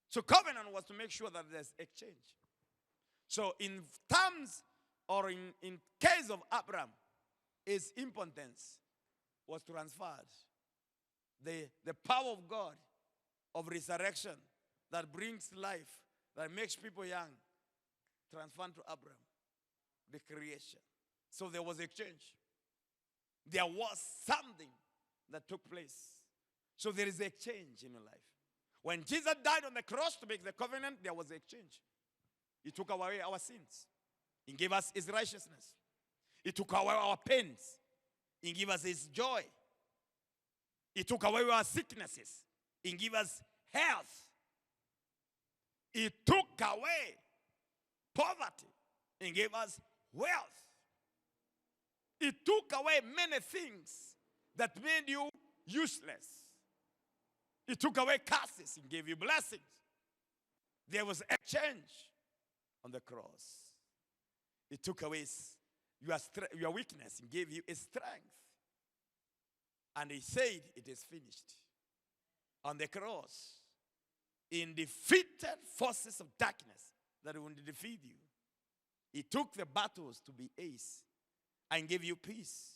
So covenant was to make sure that there's exchange. So in terms or in case of Abraham, his impotence was transferred. The power of God, of resurrection, that brings life, that makes people young, transferred to Abraham, the creation. So there was exchange. There was something that took place. So there is exchange in your life. When Jesus died on the cross to make the covenant, there was exchange. He took away our sins. He gave us his righteousness. He took away our pains. He gave us his joy. He took away our sicknesses. He gave us health. He took away poverty and gave us wealth. He took away many things that made you useless. He took away curses and gave you blessings. There was exchange on the cross. He took away your weakness and gave you a strength. And he said, it is finished. On the cross, in defeated forces of darkness that will defeat you, he took the battles to be ace and gave you peace.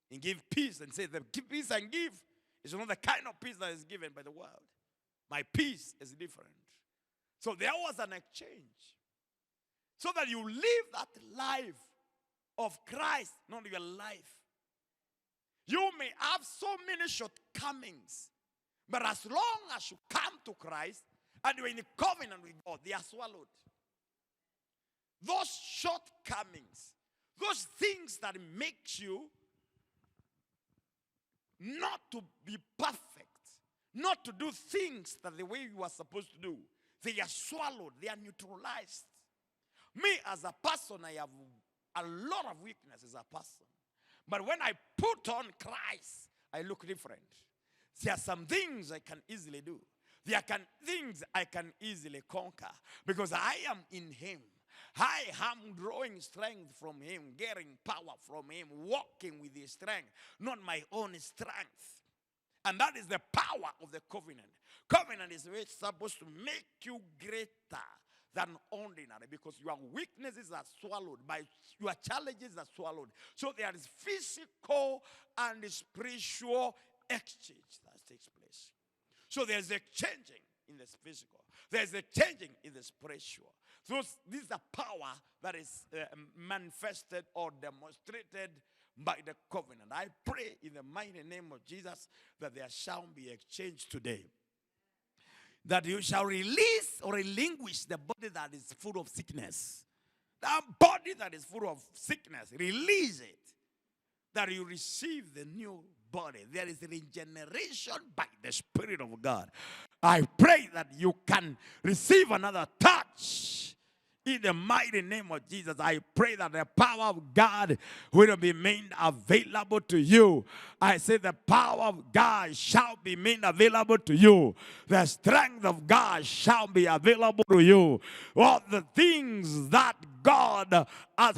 He gave peace and said, the peace I give is not the kind of peace that is given by the world. My peace is different. So there was an exchange. So that you live that life of Christ, not your life. You may have so many shortcomings, but as long as you come to Christ and you're in a covenant with God, they are swallowed. Those shortcomings, those things that makes you not to be perfect, not to do things that the way you are supposed to do, they are swallowed, they are neutralized. Me as a person, I have a lot of weaknesses as a person. But when I put on Christ, I look different. There are some things I can easily do. There are things I can easily conquer because I am in him. I am drawing strength from him, getting power from him, walking with his strength, not my own strength. And that is the power of the covenant. Covenant is supposed to make you greater than ordinary because your weaknesses are swallowed, by your challenges are swallowed. So there is physical and spiritual exchange that takes place. So there's a changing in the physical. There's a changing in the spiritual. These are power that is manifested or demonstrated by the covenant. I pray in the mighty name of Jesus that there shall be exchange today. That you shall release or relinquish the body that is full of sickness. That body that is full of sickness, release it. That you receive the new body. There is regeneration by the Spirit of God. I pray that you can receive another touch. In the mighty name of Jesus, I pray that the power of God will be made available to you. I say the power of God shall be made available to you. The strength of God shall be available to you. All the things that God has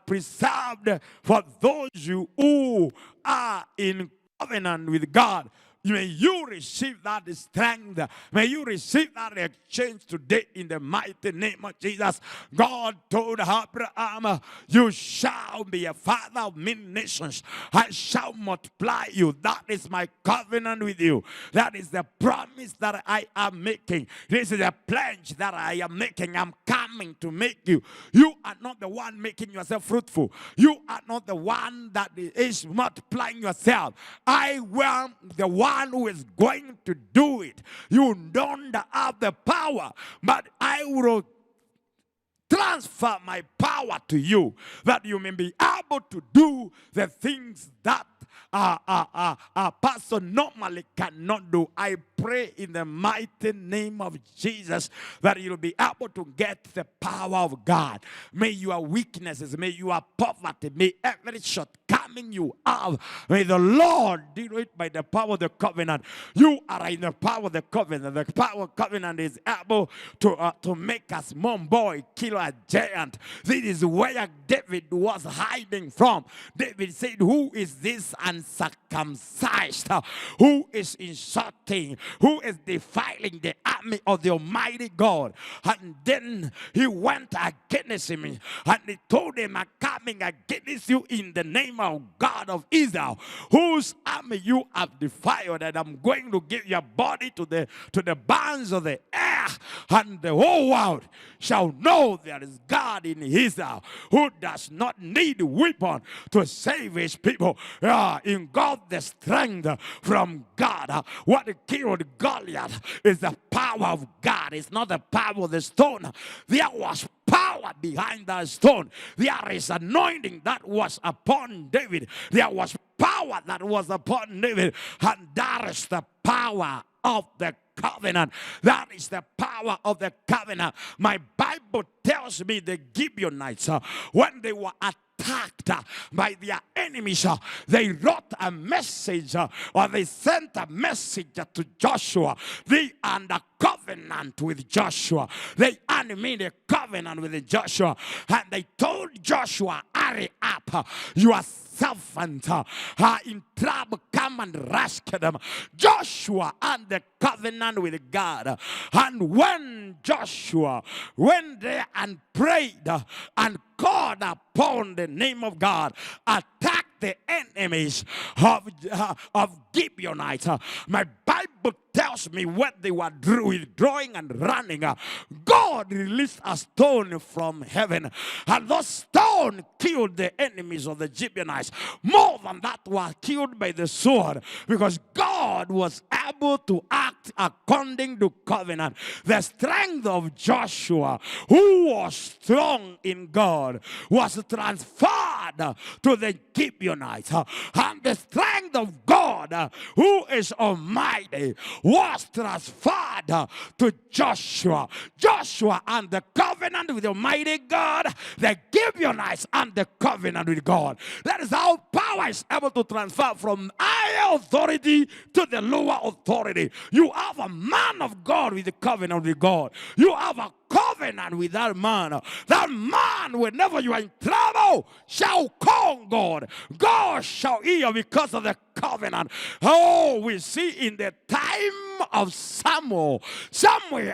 preserved for those who are in covenant with God. May you receive that strength. May you receive that exchange today in the mighty name of Jesus. God told Abraham, you shall be a father of many nations. I shall multiply you. That is my covenant with you. That is the promise that I am making. This is a pledge that I am making. I'm coming to make you. You are not the one making yourself fruitful. You are not the one that is multiplying yourself. I am the one who is going to do it. You don't have the power, but I will transfer my power to you that you may be able to do the things that a person normally cannot do. I pray in the mighty name of Jesus that you'll be able to get the power of God. May your weaknesses, may your poverty, may every shortcoming coming you out. May the Lord do it by the power of the covenant. You are in the power of the covenant. The power of covenant is able to make a small boy kill a giant. This is where David was hiding from. David said, who is this uncircumcised? Who is insulting? Who is defiling the army of the Almighty God? And then he went against him and he told him, I'm coming against you in the name of God of Israel, whose army you have defiled, and I'm going to give your body to the birds of the air, and the whole world shall know there is God in Israel who does not need weapon to save his people. In God the strength from God. What killed Goliath is the power of God. It's not the power of the stone. There was power behind the stone. There is anointing that was upon David. There was power that was upon David. And that is the power of the covenant. That is the power of the covenant. My Bible tells me the Gibeonites, when they were attacked by their enemies, they wrote a message, or they sent a message to Joshua. They are under covenant with Joshua. They animated covenant with Joshua, and they told Joshua, hurry up, your servant in trouble, come and rescue them. Joshua and the covenant with God. And when Joshua went there and prayed and called upon the name of God, attacked the enemies of Gibeonites, my Bible tells me what they were withdrawing and running, God released a stone from heaven, and those stone killed the enemies of the Gibeonites. More than that, were killed by the sword, because God was able to act according to covenant. The strength of Joshua, who was strong in God, was transferred to the Gibeonites, and the strength of God, who is almighty, was transferred to Joshua. Joshua and the covenant with the Almighty God, the Gibeonites and the covenant with God. That is how power is able to transfer from higher authority to the lower authority. You have a man of God with the covenant with God. You have a covenant with that man. That man, whenever you are in trouble, shall call God. God shall hear because of the covenant. Oh, we see in the time of Samuel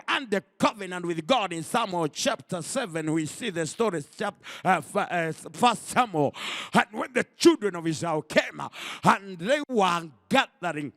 and the covenant with God in Samuel chapter 7, we see the story, First Samuel, and when the children of Israel came and they were gathering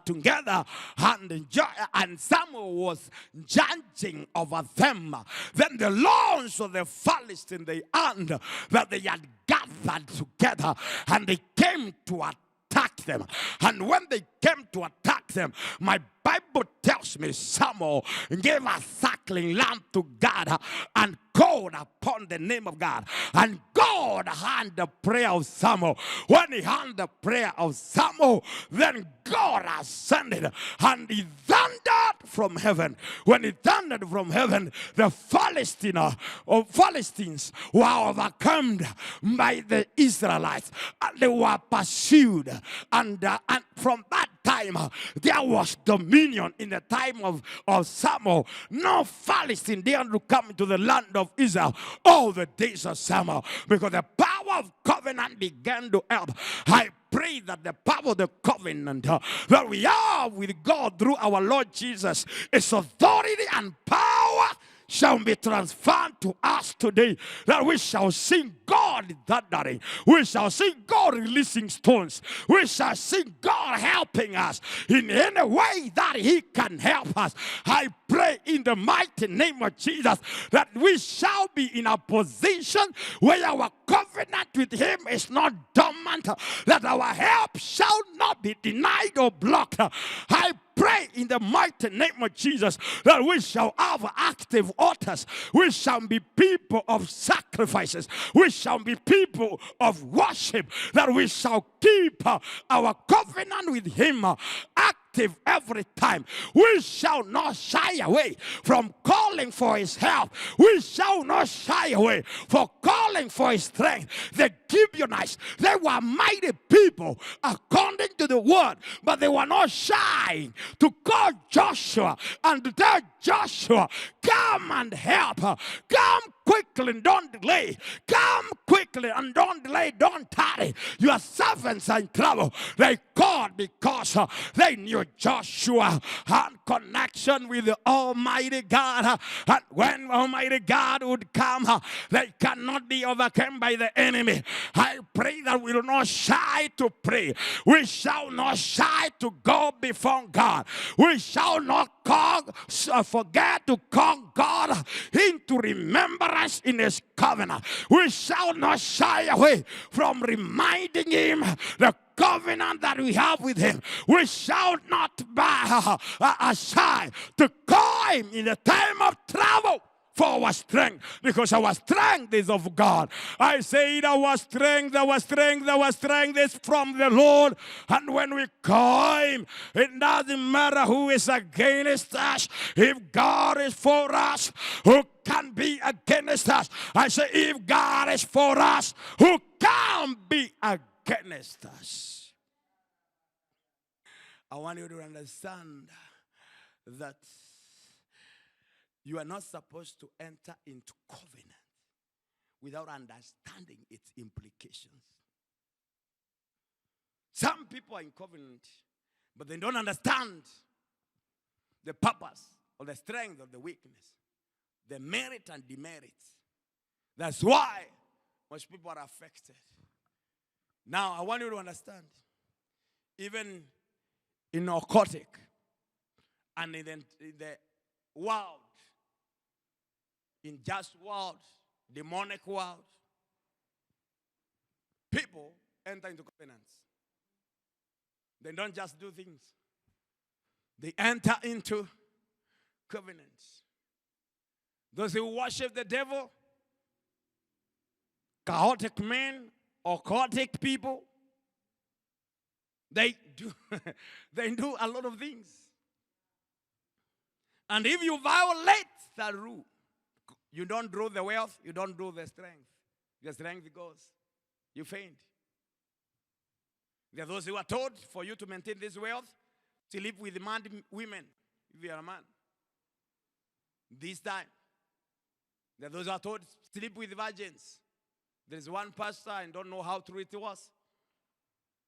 together, and Samuel was judging over them. Then the lords of the Philistines, they heard that they had gathered together, and they came to attack them. And when they came to attack them, my Bible tells me Samuel gave a suckling lamb to God and called upon the name of God. And God heard the prayer of Samuel. When he heard the prayer of Samuel, then God ascended and he thundered from heaven. When he thundered from heaven, the Philistines were overcome by the Israelites, and they were pursued. And from that time, there was dominion in the time of Samuel. No Philistine dared to come into the land of Israel all the days of Samuel, because the power of covenant began to help. I pray that the power of the covenant that we have with God through our Lord Jesus, its authority and power shall be transferred to us today, that we shall see God thundering. We shall see God releasing stones. We shall see God helping us in any way that he can help us. I pray in the mighty name of Jesus that we shall be in a position where our covenant with him is not dormant, that our help shall not be denied or blocked. I pray in the mighty name of Jesus that we shall have active altars. We shall be people of sacrifices. We shall be people of worship. That we shall keep our covenant with him active active every time. We shall not shy away from calling for his help. We shall not shy away for calling for his strength. The Gibeonites, they were mighty people according to the word, but they were not shy to call Joshua and to tell Joshua, come and help. Come quickly and don't delay. Come quickly and don't delay. Don't tarry. Your servants are in trouble. They called because they knew Joshua had connection with the Almighty God. And when Almighty God would come, they cannot be overcome by the enemy. I pray that we will not shy to pray. We shall not shy to go before God. We shall not forget to call God into remembrance in his covenant. We shall not shy away from reminding him the covenant that we have with him. We shall not shy to call him in the time of trouble for our strength, because our strength is of God. I said our strength is from the Lord. And when we call him, it doesn't matter who is against us. If God is for us, who can be against us? I say, if God is for us, who can be against us? I want you to understand that you are not supposed to enter into covenant without understanding its implications. Some people are in covenant, but they don't understand the purpose or the strength or the weakness, the merit and demerits. That's why most people are affected. Now, I want you to understand, even in occultic and in the world, in just world, demonic world, people enter into covenants. They don't just do things. They enter into covenants. Those who worship the devil, chaotic men or chaotic people, they do a lot of things. And if you violate that rule, you don't draw the wealth, you don't draw the strength. The strength goes. You faint. There are those who are told for you to maintain this wealth, to live with mad women, if you are a man. This time. There are those who are told to sleep with virgins. There is one pastor, I don't know how true it was.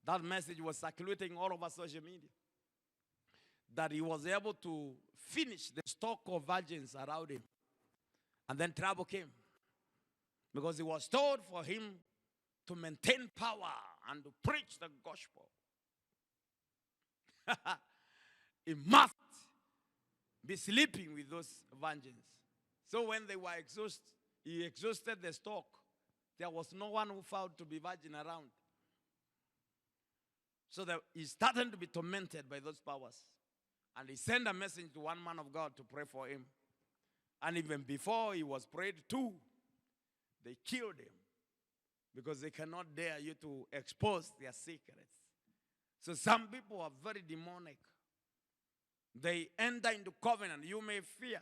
That message was circulating all over social media. That he was able to finish the stock of virgins around him. And then trouble came. Because he was told for him to maintain power and to preach the gospel. He must be sleeping with those virgins. So when they were exhausted, he exhausted the stock. There was no one who found to be virgin around. So that he started to be tormented by those powers. And he sent a message to one man of God to pray for him. And even before he was prayed to, they killed him. Because they cannot dare you to expose their secrets. So some people are very demonic. They enter into covenant. You may fear.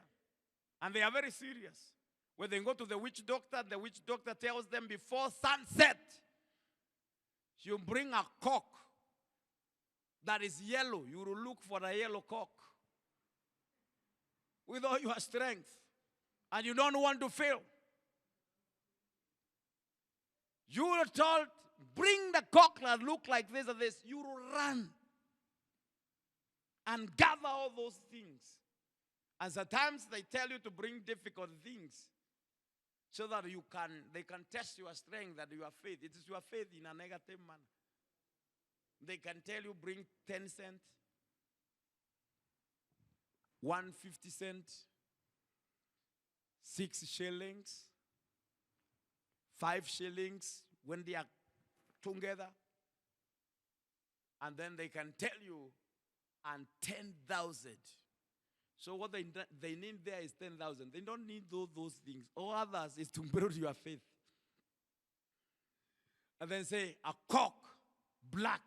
And they are very serious. When they go to the witch doctor tells them before sunset, you bring a cock that is yellow. You will look for a yellow cock with all your strength. And you don't want to fail. You were told, bring the cock that look like this or this. You will run and gather all those things. And sometimes they tell you to bring difficult things so that they can test your strength, that your faith. It is your faith in a negative manner. They can tell you bring 10 cents, 150 cents, 6 shillings, 5 shillings when they are together. And then they can tell you, and 10,000. So what they need there is 10,000. They don't need those things. All others is to build your faith. And then say, a cock, black,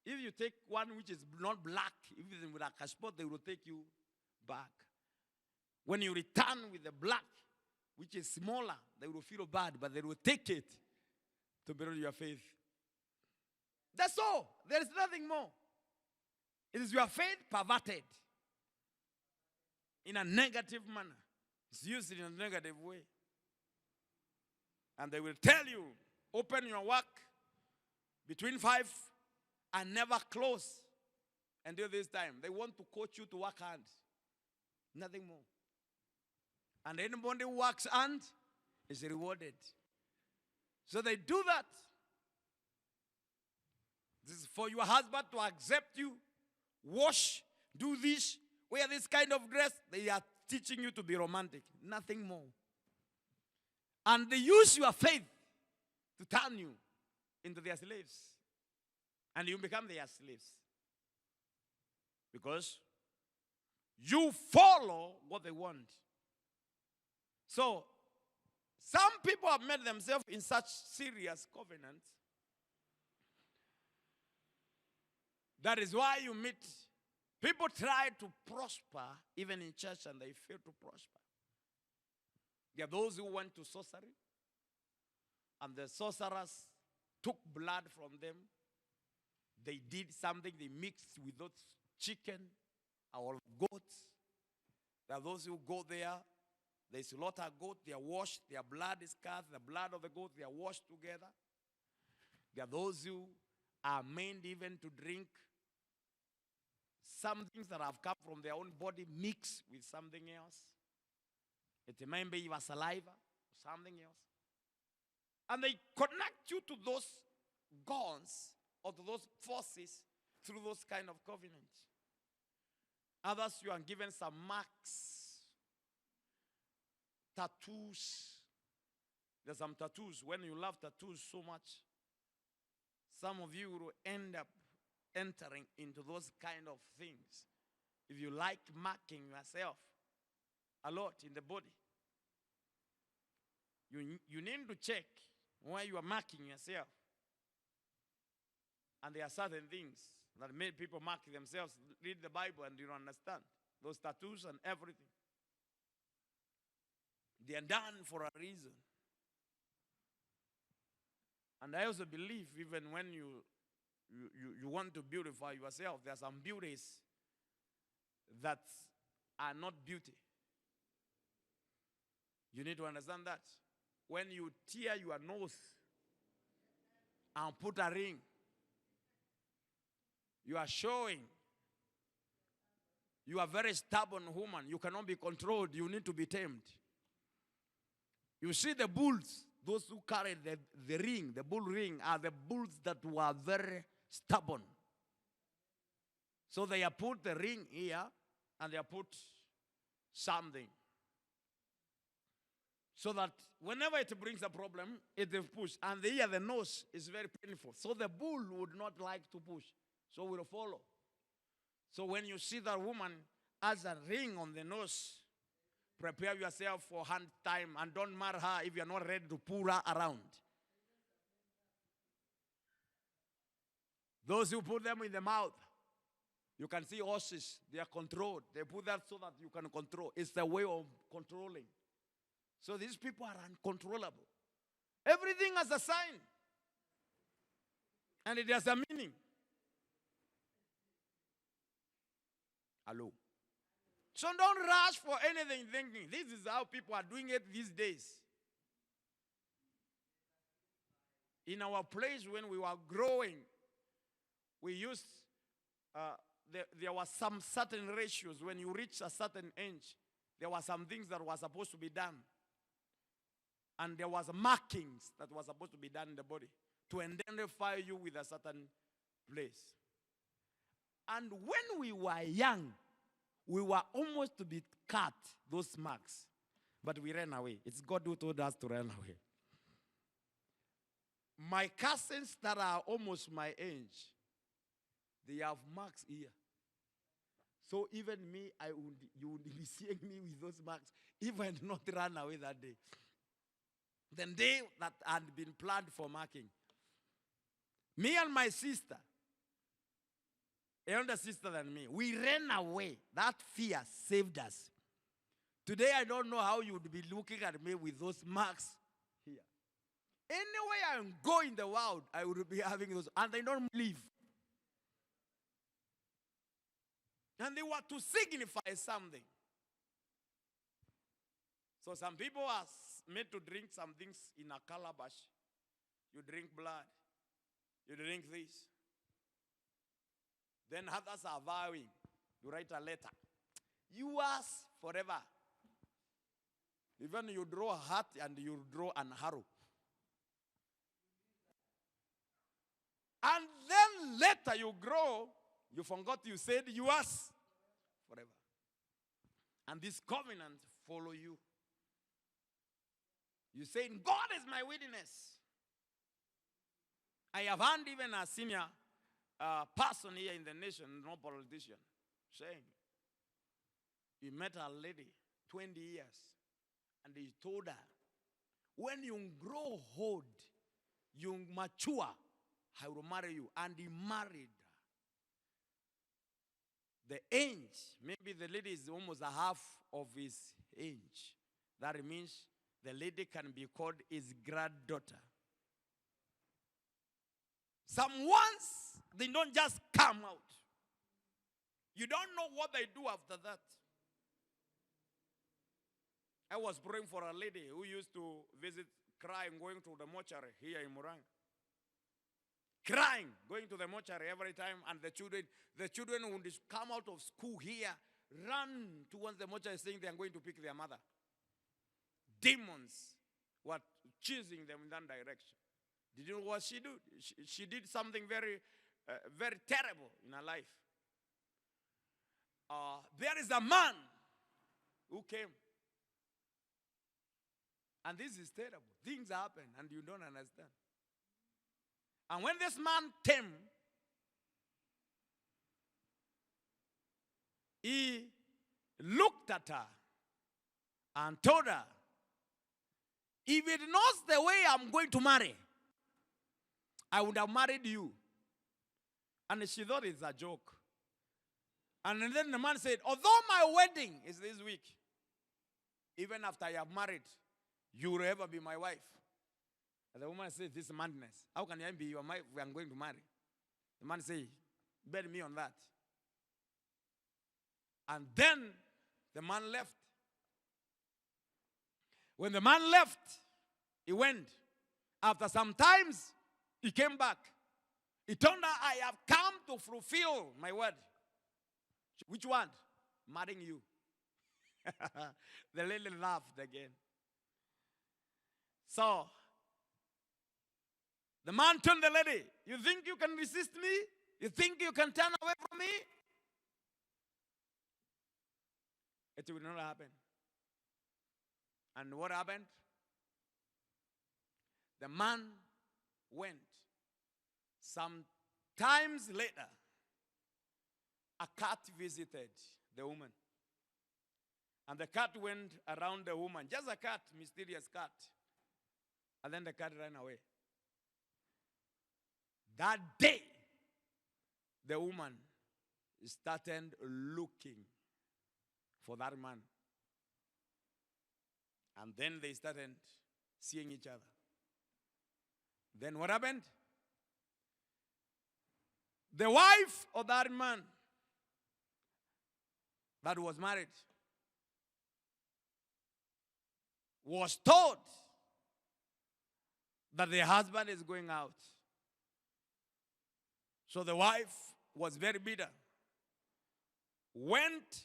If you take one which is not black, even with a spot, they will take you back. When you return with the black, which is smaller, they will feel bad, but they will take it to build your faith. That's all. There is nothing more. It is your faith perverted in a negative manner. It's used in a negative way. And they will tell you, open your work between 5 and never close until this time. They want to coach you to work hard. Nothing more. And anybody who works hard is rewarded. So they do that. This is for your husband to accept you, wash, do this, wear this kind of dress. They are teaching you to be romantic. Nothing more. And they use your faith to turn you into their slaves. And you become their slaves. Because you follow what they want. So, some people have made themselves in such serious covenants. That is why you meet people try to prosper even in church and they fail to prosper. There are those who went to sorcery and the sorcerers took blood from them. They did something, they mixed with those chicken or goats. There are those who go there, they slaughter a goat, they are washed, their blood is cast, the blood of the goat, they are washed together. There are those who are made even to drink some things that have come from their own body mixed with something else. It may be your saliva or something else. And they connect you to those gods or to those forces through those kind of covenants. Others, you are given some marks, tattoos. There's some tattoos. When you love tattoos so much, some of you will end up entering into those kind of things. If you like marking yourself a lot in the body, you need to check why you are marking yourself. And there are certain things that made people mark themselves. Read the Bible and you don't understand. Those tattoos and everything. They are done for a reason. And I also believe even when you want to beautify yourself, there are some beauties that are not beauty. You need to understand that. When you tear your nose and put a ring, you are showing you are a very stubborn woman. You cannot be controlled. You need to be tamed. You see the bulls, those who carried the ring, the bull ring, are the bulls that were very stubborn. So they have put the ring here and they have put something. So that whenever it brings a problem, it will push. And here the nose is very painful. So the bull would not like to push. So will follow. So when you see that woman has a ring on the nose, prepare yourself for hand time and don't marry her if you're not ready to pull her around. Those who put them in the mouth, you can see horses, they are controlled. They put that so that you can control. It's the way of controlling. So these people are uncontrollable. Everything has a sign. And it has a meaning. Hello. So don't rush for anything thinking this is how people are doing it these days. In our place when we were growing, we used, there were some certain ratios. When you reach a certain age, there were some things that were supposed to be done. And there was markings that were supposed to be done in the body to identify you with a certain place. And when we were young, we were almost to be cut, those marks. But we ran away. It's God who told us to run away. My cousins that are almost my age, they have marks here. So even me, you would be seeing me with those marks if I did not run away that day. The day that had been planned for marking. Me and my sister, elder sister than me. We ran away. That fear saved us. Today, I don't know how you would be looking at me with those marks here. Anywhere I go in the world, I would be having those, and they don't leave. And they were to signify something. So some people are made to drink some things in a calabash. You drink blood. You drink this. Then others are vowing. You write a letter. Yours forever. Even you draw a heart and you draw an arrow. And then later you grow, you forgot you said yours forever. And this covenant follow you. You say, God is my witness. I have heard even a senior person here in the nation, no politician, saying, he met a lady, 20 years, and he told her, when you grow old, you mature, I will marry you. And he married her. The age, maybe the lady is almost a half of his age. That means the lady can be called his granddaughter. Some ones, they don't just come out. You don't know what they do after that. I was praying for a lady who used to visit, crying, going to the mortuary here in Murang. Crying, going to the mortuary every time, and the children when they come out of school here, run towards the mortuary saying they are going to pick their mother. Demons were chasing them in that direction. Did you know what she did? She did something very, very terrible in her life. There is a man who came. And this is terrible. Things happen and you don't understand. And when this man came, he looked at her and told her, if it knows the way I'm going to marry, I would have married you. And she thought it's a joke. And then the man said, although my wedding is this week, even after I have married, you will ever be my wife. And the woman said, this is madness. How can I be your wife if I'm going to marry? The man said, bet me on that. And then the man left. When the man left, he went. After some times, he came back. He told her, I have come to fulfill my word. Which one? Marrying you. The lady laughed again. So, the man told the lady, you think you can resist me? You think you can turn away from me? It will not happen. And what happened? The man went. Some times later, a cat visited the woman. And the cat went around the woman. Just a cat, mysterious cat. And then the cat ran away. That day, the woman started looking for that man. And then they started seeing each other. Then what happened? The wife of that man that was married was told that the husband is going out. So the wife was very bitter. Went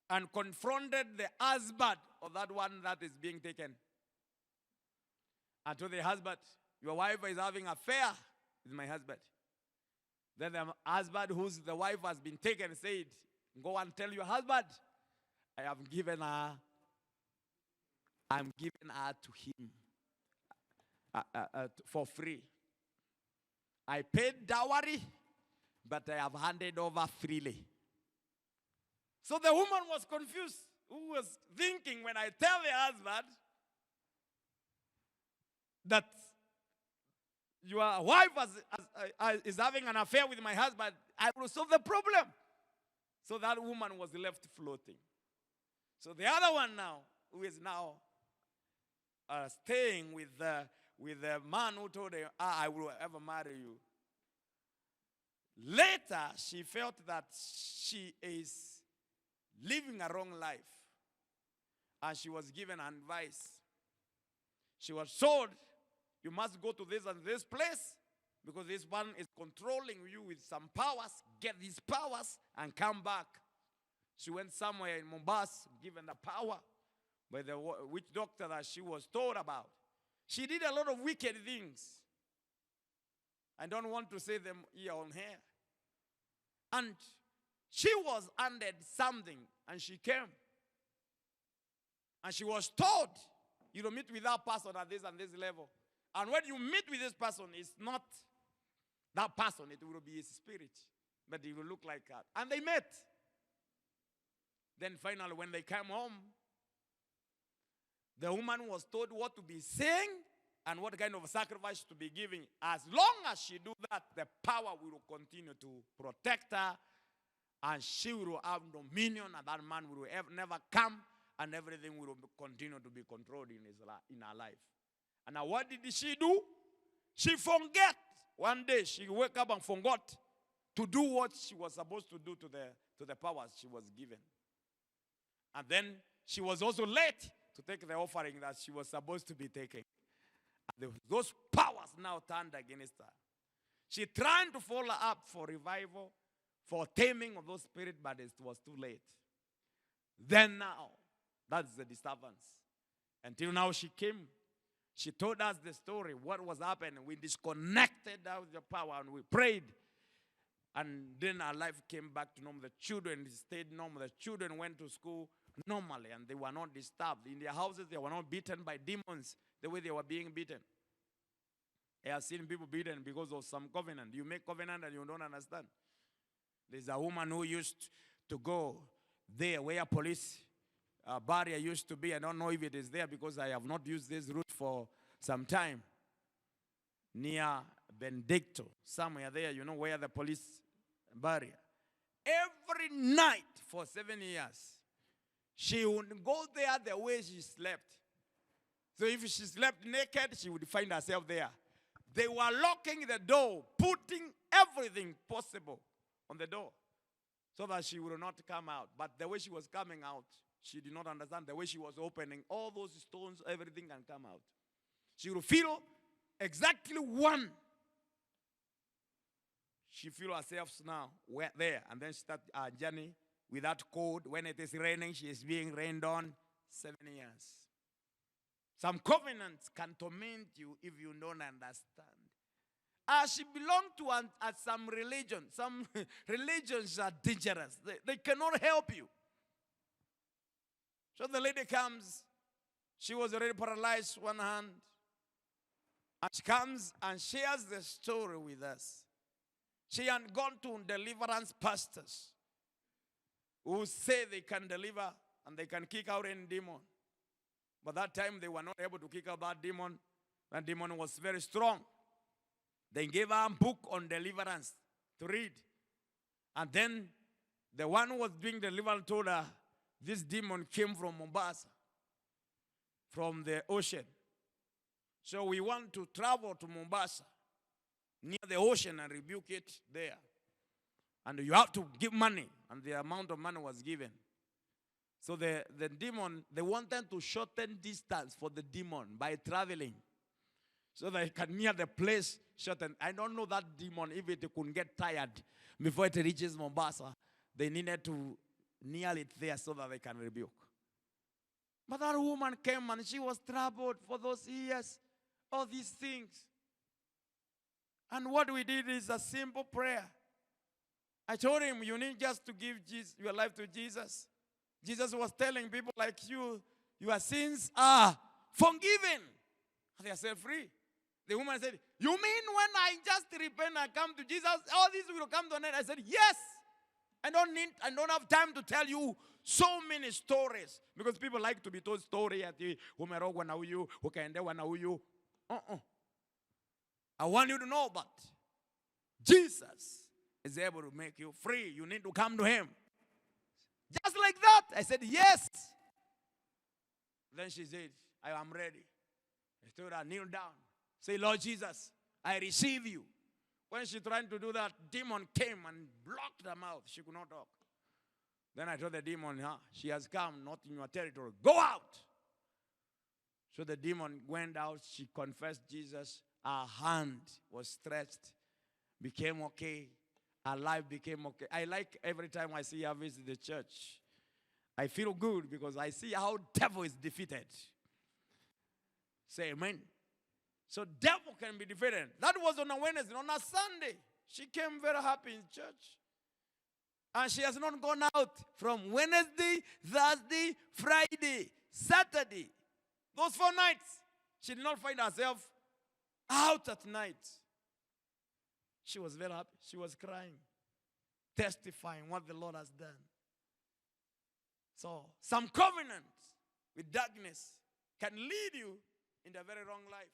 and confronted the husband of that one that is being taken. And told the husband, your wife is having an affair with my husband. Then the husband whose the wife has been taken said, go and tell your husband, I'm giving her to him for free. I paid dowry, but I have handed over freely. So the woman was confused. Who was thinking, when I tell the husband that your wife is having an affair with my husband, I will solve the problem. So that woman was left floating. So the other one now, who is now staying with the man who told her, I will ever marry you. Later, she felt that she is living a wrong life. And she was given advice. She was told, you must go to this and this place because this one is controlling you with some powers. Get these powers and come back. She went somewhere in Mombasa, given the power by the witch doctor that she was told about. She did a lot of wicked things. I don't want to say them here on here. And she was handed something, and she came. And she was told, you don't meet with that person at this and this level. And when you meet with this person, it's not that person, it will be his spirit. But it will look like that. And they met. Then finally, when they came home, the woman was told what to be saying and what kind of sacrifice to be giving. As long as she do that, the power will continue to protect her, and she will have dominion, and that man will never come, and everything will continue to be controlled in her life. And now what did she do? She forget. One day she woke up and forgot to do what she was supposed to do to the powers she was given. And then she was also late to take the offering that she was supposed to be taking. And those powers now turned against her. She tried to follow up for revival, for taming of those spirits, but it was too late. Then now, that's the disturbance. Until now she came. She told us the story, what was happening. We disconnected out the power and we prayed. And then our life came back to normal. The children stayed normal. The children went to school normally and they were not disturbed. In their houses, they were not beaten by demons the way they were being beaten. I have seen people beaten because of some covenant. You make covenant and you don't understand. There's a woman who used to go there where police barrier used to be. I don't know if it is there because I have not used this route for some time. Near Benedicto, somewhere there, you know where the police barrier. Every night for 7 years, she would go there the way she slept. So if she slept naked, she would find herself there. They were locking the door, putting everything possible on the door so that she would not come out. But the way she was coming out, she did not understand. The way she was opening, all those stones, everything can come out. She would feel exactly one. She feel herself now there. And then she start her journey with that cold. When it is raining, she is being rained on 7 years. Some covenants can torment you if you don't understand. She belonged to some religion. Some religions are dangerous. They cannot help you. So the lady comes. She was already paralyzed one hand. And she comes and shares the story with us. She had gone to deliverance pastors who say they can deliver and they can kick out any demon. But that time they were not able to kick out that demon. That demon was very strong. They gave her a book on deliverance to read. And then the one who was being delivered told her, this demon came from Mombasa, from the ocean. So we want to travel to Mombasa, near the ocean, and rebuke it there. And you have to give money. And the amount of money was given. So the demon, they wanted to shorten distance for the demon by traveling. So that it can near the place shorten. I don't know that demon, if it could get tired before it reaches Mombasa. They needed to nail it there so that they can rebuke. But that woman came and she was troubled for those years. All these things. And what we did is a simple prayer. I told him, you need just to give your life to Jesus. Jesus was telling people like you, your sins are forgiven. And they are set free. The woman said, you mean when I just repent and come to Jesus, all this will come to an end? I said, yes. I don't have time to tell you so many stories. Because people like to be told story at the umerogwa na huyu, ukaendewa na huyu. I want you to know that Jesus is able to make you free. You need to come to him. Just like that. I said, yes. Then she said, I am ready. I told her, kneel down. Say, Lord Jesus, I receive you. When she tried to do that, demon came and blocked her mouth. She could not talk. Then I told the demon, she has come, not in your territory. Go out. So the demon went out. She confessed Jesus. Her hand was stretched, became okay. Her life became okay. I like every time I see her visit the church. I feel good because I see how devil is defeated. Say amen. So devil can be defeated. That was on a Wednesday. On a Sunday, she came very happy in church. And she has not gone out from Wednesday, Thursday, Friday, Saturday. Those 4 nights. She did not find herself out at night. She was very happy. She was crying, testifying what the Lord has done. So, some covenants with darkness can lead you in the very wrong life.